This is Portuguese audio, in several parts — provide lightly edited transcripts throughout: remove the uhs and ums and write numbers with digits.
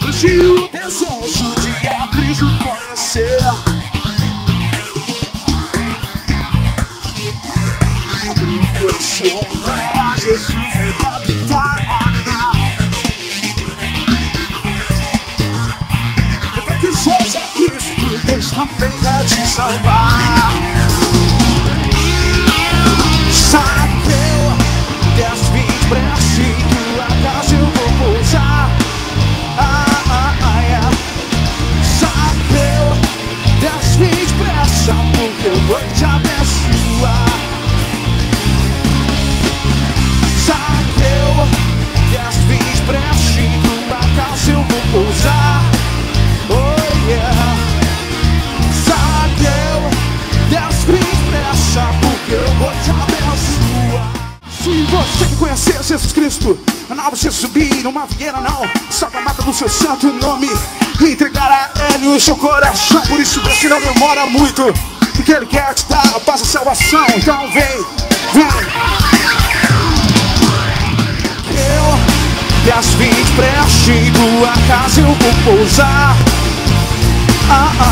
Hoje o desejo de abrir e conhecer. Coração pra Jesus recapitar. Para que seja Cristo, Deus não venha te salvar. Saqueu, 10, 20 brechas, tua casa eu vou pousar. Saqueu, 10, 20 brechas, porque eu vou te abençoar. Saqueu, 10, 20 brechas, tua casa eu vou pousar. Oh yeah. Saqueu, 10, 20 brechas, porque eu vou te abençoar. Se você conhecer Jesus Cristo, não você subir numa figueira não, só com a mata do seu santo nome e entregar a Ele o seu coração. Por isso você não demora muito, porque Ele quer te dar a paz e salvação. Então vem, vem. Eu, 10, 20 brechas, em tua casa eu vou pousar.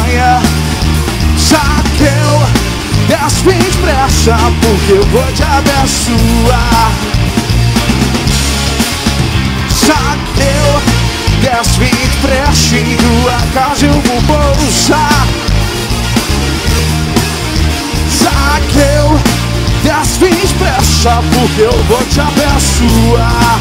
Yeah. Saqueu, 10, 20 brechas, porque eu vou te abençoar. Saqueu, 10, 20 brechas, em tua casa eu vou pousar. Saqueu, 10, 20 brechas, porque eu vou te abençoar.